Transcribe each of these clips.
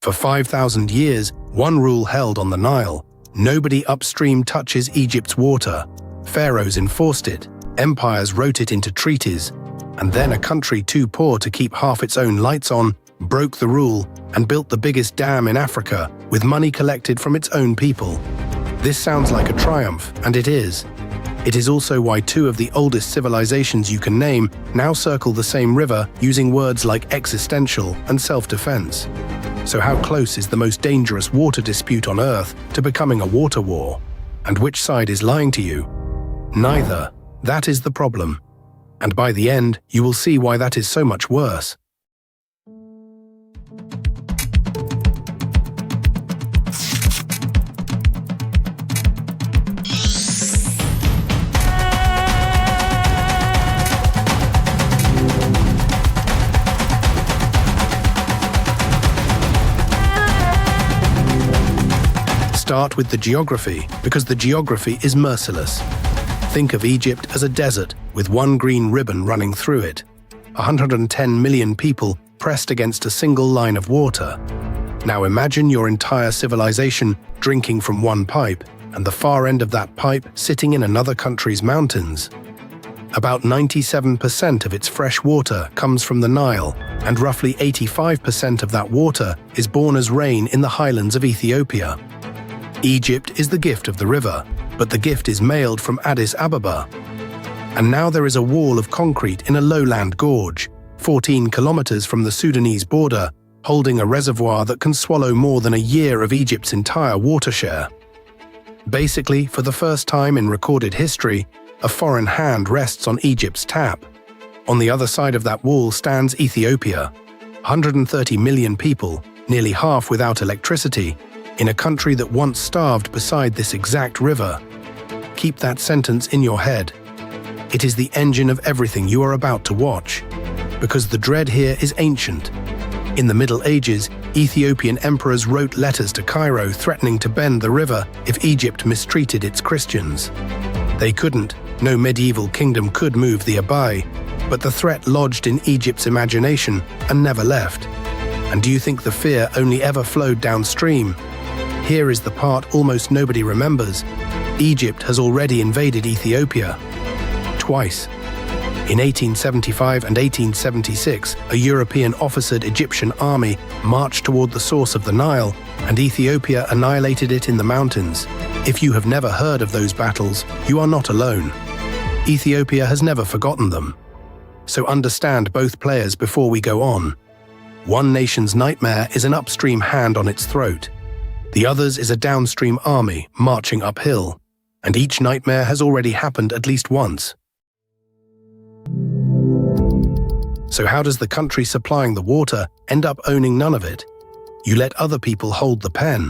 For 5,000 years, one rule held on the Nile: nobody upstream touches Egypt's water. Pharaohs enforced it, empires wrote it into treaties, and then a country too poor to keep half its own lights on broke the rule and built the biggest dam in Africa with money collected from its own people. This sounds like a triumph, and it is. It is also why two of the oldest civilizations you can name now circle the same river using words like existential and self-defense. So how close is the most dangerous water dispute on Earth to becoming a water war? And which side is lying to you? Neither. That is the problem. And by the end, you will see why that is so much worse. Start with the geography, because the geography is merciless. Think of Egypt as a desert with one green ribbon running through it. 110 million people pressed against a single line of water. Now imagine your entire civilization drinking from one pipe, and the far end of that pipe sitting in another country's mountains. About 97% of its fresh water comes from the Nile, and roughly 85% of that water is born as rain in the highlands of Ethiopia. Egypt is the gift of the river, but the gift is mailed from Addis Ababa. And now there is a wall of concrete in a lowland gorge, 14 kilometers from the Sudanese border, holding a reservoir that can swallow more than a year of Egypt's entire water share. Basically, for the first time in recorded history, a foreign hand rests on Egypt's tap. On the other side of that wall stands Ethiopia. 130 million people, nearly half without electricity, in a country that once starved beside this exact river. Keep that sentence in your head. It is the engine of everything you are about to watch, because the dread here is ancient. In the Middle Ages, Ethiopian emperors wrote letters to Cairo threatening to bend the river if Egypt mistreated its Christians. They couldn't, no medieval kingdom could move the Abai, but the threat lodged in Egypt's imagination and never left. And do you think the fear only ever flowed downstream? Here is the part almost nobody remembers. Egypt has already invaded Ethiopia. Twice. In 1875 and 1876, a European-officered Egyptian army marched toward the source of the Nile, and Ethiopia annihilated it in the mountains. If you have never heard of those battles, you are not alone. Ethiopia has never forgotten them. So understand both players before we go on. One nation's nightmare is an upstream hand on its throat. The other's is a downstream army marching uphill, and each nightmare has already happened at least once. So how does the country supplying the water end up owning none of it? You let other people hold the pen.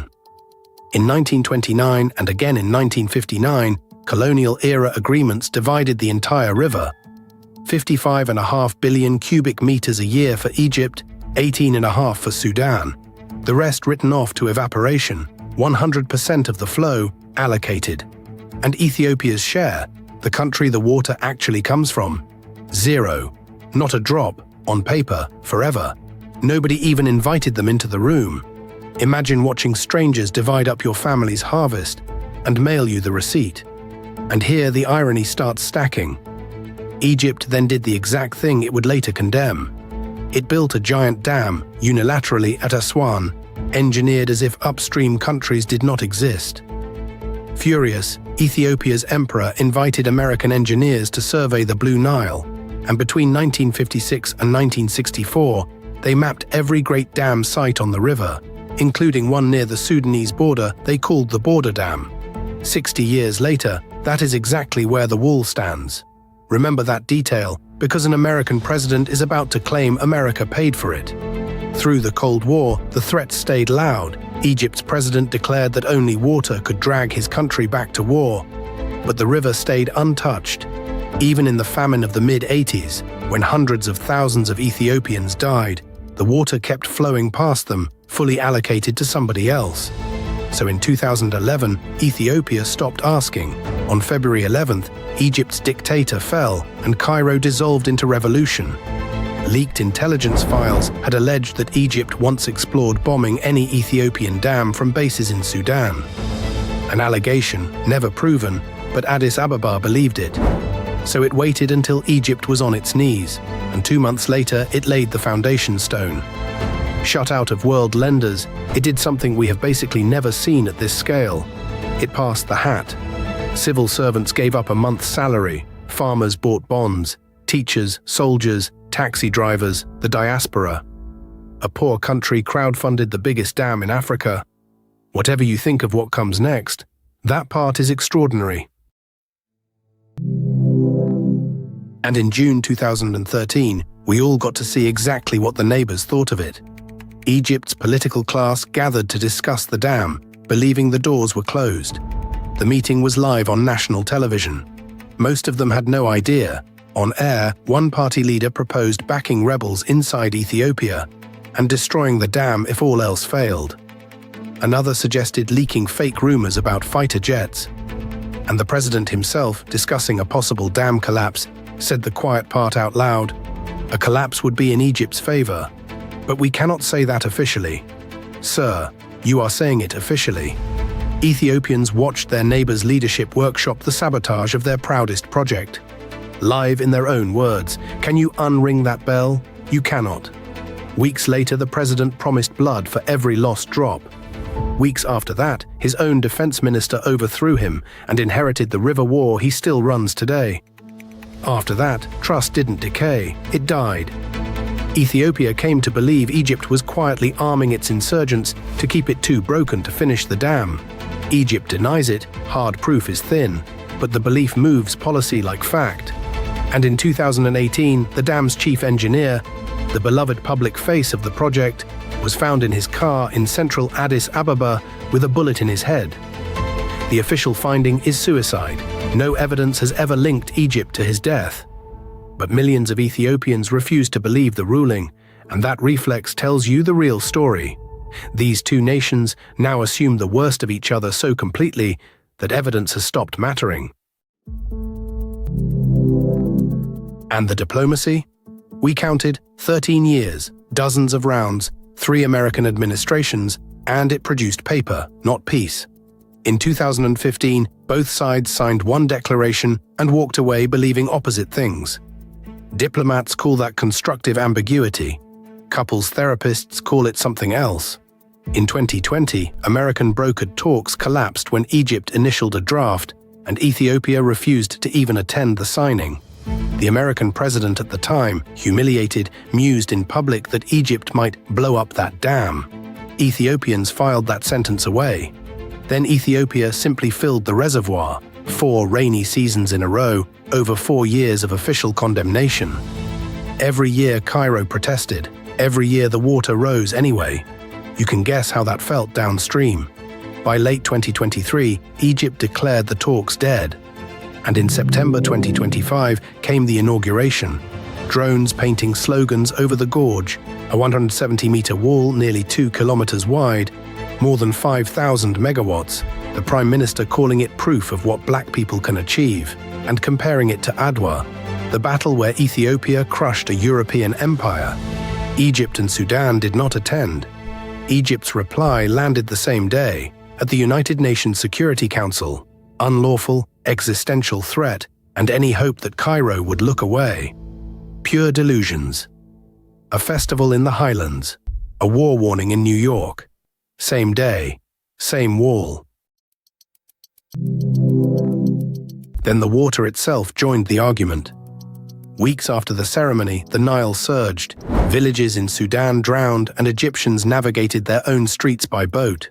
In 1929 and again in 1959, colonial-era agreements divided the entire river. 55.5 billion cubic meters a year for Egypt, 18.5 for Sudan. The rest written off to evaporation, 100% of the flow allocated. And Ethiopia's share, the country the water actually comes from, 0. Not a drop, on paper, forever. Nobody even invited them into the room. Imagine watching strangers divide up your family's harvest and mail you the receipt. And here the irony starts stacking. Egypt then did the exact thing it would later condemn. It built a giant dam, unilaterally at Aswan, engineered as if upstream countries did not exist. Furious, Ethiopia's emperor invited American engineers to survey the Blue Nile, and between 1956 and 1964, they mapped every great dam site on the river, including one near the Sudanese border they called the Border Dam. 60 years later, that is exactly where the wall stands. Remember that detail, because an American president is about to claim America paid for it. Through the Cold War, the threats stayed loud. Egypt's president declared that only water could drag his country back to war. But the river stayed untouched. Even in the famine of the mid-80s, when hundreds of thousands of Ethiopians died, the water kept flowing past them, fully allocated to somebody else. So in 2011, Ethiopia stopped asking. On February 11th, Egypt's dictator fell and Cairo dissolved into revolution. Leaked intelligence files had alleged that Egypt once explored bombing any Ethiopian dam from bases in Sudan. An allegation never proven, but Addis Ababa believed it. So it waited until Egypt was on its knees, and 2 months later it laid the foundation stone. Shut out of world lenders, it did something we have basically never seen at this scale. It passed the hat. Civil servants gave up a month's salary, farmers bought bonds, teachers, soldiers, taxi drivers, the diaspora. A poor country crowdfunded the biggest dam in Africa. Whatever you think of what comes next, that part is extraordinary. And in June 2013, we all got to see exactly what the neighbors thought of it. Egypt's political class gathered to discuss the dam, believing the doors were closed. The meeting was live on national television. Most of them had no idea. On air, one party leader proposed backing rebels inside Ethiopia and destroying the dam if all else failed. Another suggested leaking fake rumors about fighter jets. And the president himself, discussing a possible dam collapse, said the quiet part out loud: a collapse would be in Egypt's favor. But we cannot say that officially. Sir, you are saying it officially. Ethiopians watched their neighbors' leadership workshop the sabotage of their proudest project. Live in their own words. Can you unring that bell? You cannot. Weeks later, the president promised blood for every lost drop. Weeks after that, his own defense minister overthrew him and inherited the river war he still runs today. After that, trust didn't decay, it died. Ethiopia came to believe Egypt was quietly arming its insurgents to keep it too broken to finish the dam. Egypt denies it, hard proof is thin, but the belief moves policy like fact. And in 2018, the dam's chief engineer, the beloved public face of the project, was found in his car in central Addis Ababa with a bullet in his head. The official finding is suicide. No evidence has ever linked Egypt to his death. But millions of Ethiopians refuse to believe the ruling, and that reflex tells you the real story. These two nations now assume the worst of each other so completely that evidence has stopped mattering. And the diplomacy? We counted 13 years, dozens of rounds, 3 American administrations, and it produced paper, not peace. In 2015, both sides signed one declaration and walked away believing opposite things. Diplomats call that constructive ambiguity. Couples therapists call it something else. In 2020, American brokered talks collapsed when Egypt initialed a draft, and Ethiopia refused to even attend the signing. The American president at the time, humiliated, mused in public that Egypt might blow up that dam. Ethiopians filed that sentence away. Then Ethiopia simply filled the reservoir, 4 rainy seasons in a row, over 4 years of official condemnation. Every year Cairo protested. Every year the water rose anyway. You can guess how that felt downstream. By late 2023, Egypt declared the talks dead. And in September 2025 came the inauguration. Drones painting slogans over the gorge, a 170-meter wall nearly 2 kilometers wide, more than 5,000 megawatts, the Prime Minister calling it proof of what black people can achieve, and comparing it to Adwa, the battle where Ethiopia crushed a European empire. Egypt and Sudan did not attend. Egypt's reply landed the same day, at the United Nations Security Council. Unlawful, existential threat, and any hope that Cairo would look away. Pure delusions. A festival in the Highlands. A war warning in New York. Same day, same wall. Then the water itself joined the argument. Weeks after the ceremony, the Nile surged. Villages in Sudan drowned and Egyptians navigated their own streets by boat.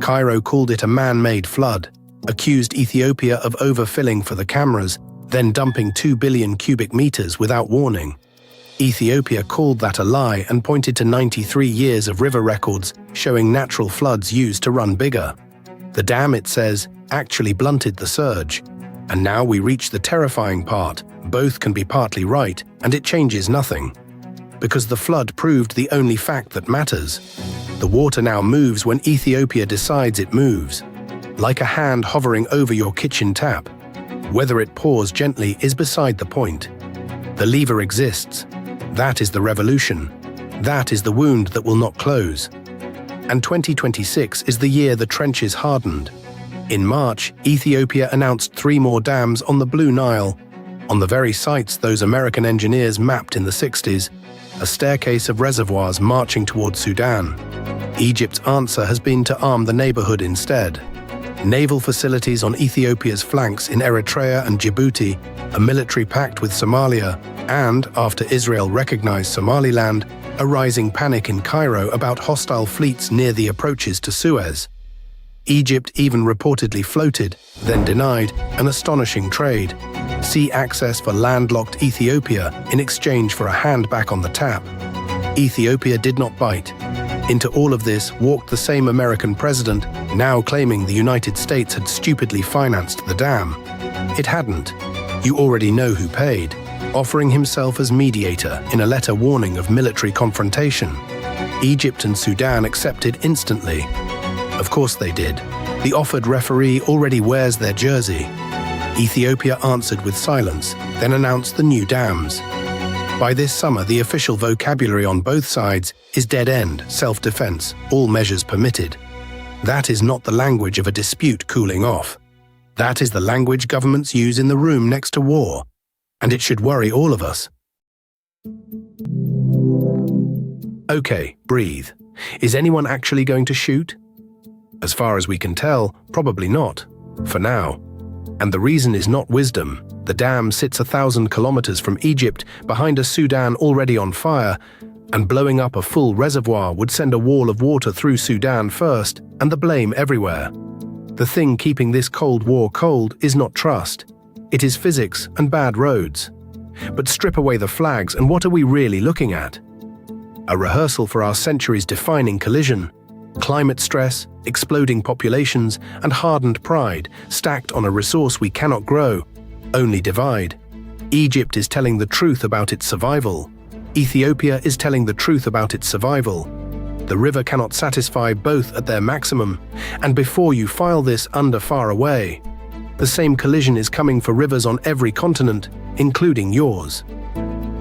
Cairo called it a man-made flood, accused Ethiopia of overfilling for the cameras, then dumping 2 billion cubic meters without warning. Ethiopia called that a lie and pointed to 93 years of river records showing natural floods used to run bigger. The dam, it says, actually blunted the surge. And now we reach the terrifying part. Both can be partly right, and it changes nothing. Because the flood proved the only fact that matters. The water now moves when Ethiopia decides it moves. Like a hand hovering over your kitchen tap. Whether it pours gently is beside the point. The lever exists. That is the revolution. That is the wound that will not close. And 2026 is the year the trenches hardened. In March, Ethiopia announced 3 more dams on the Blue Nile, on the very sites those American engineers mapped in the 60s, a staircase of reservoirs marching towards Sudan. Egypt's answer has been to arm the neighborhood instead. Naval facilities on Ethiopia's flanks in Eritrea and Djibouti, a military pact with Somalia, and, after Israel recognized Somaliland, a rising panic in Cairo about hostile fleets near the approaches to Suez. Egypt even reportedly floated, then denied, an astonishing trade: sea access for landlocked Ethiopia in exchange for a hand back on the tap. Ethiopia did not bite. Into all of this walked the same American president, now claiming the United States had stupidly financed the dam. It hadn't. You already know who paid, offering himself as mediator in a letter warning of military confrontation. Egypt and Sudan accepted instantly. Of course they did. The offered referee already wears their jersey. Ethiopia answered with silence, then announced the new dams. By this summer, the official vocabulary on both sides is dead end, self-defense, all measures permitted. That is not the language of a dispute cooling off. That is the language governments use in the room next to war. And it should worry all of us. Okay, breathe. Is anyone actually going to shoot? As far as we can tell, probably not, for now. And the reason is not wisdom. The dam sits 1,000 kilometers from Egypt, behind a Sudan already on fire, and blowing up a full reservoir would send a wall of water through Sudan first, and the blame everywhere. The thing keeping this Cold War cold is not trust. It is physics and bad roads. But strip away the flags, and what are we really looking at? A rehearsal for our century's defining collision. Climate stress, exploding populations, and hardened pride stacked on a resource we cannot grow, only divide. Egypt is telling the truth about its survival. Ethiopia is telling the truth about its survival. The river cannot satisfy both at their maximum, and before you file this under far away, the same collision is coming for rivers on every continent, including yours.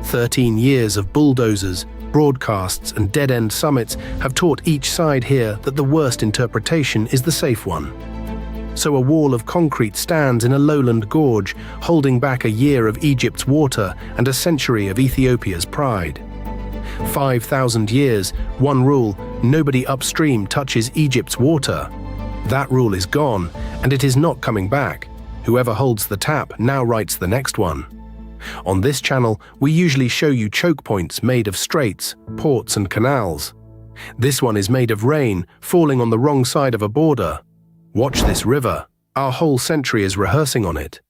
13 years of bulldozers, broadcasts and dead-end summits have taught each side here that the worst interpretation is the safe one. So a wall of concrete stands in a lowland gorge, holding back a year of Egypt's water and a century of Ethiopia's pride. 5,000 years, one rule: nobody upstream touches Egypt's water. That rule is gone, and it is not coming back. Whoever holds the tap now writes the next one. On this channel, we usually show you choke points made of straits, ports and canals. This one is made of rain falling on the wrong side of a border. Watch this river. Our whole century is rehearsing on it.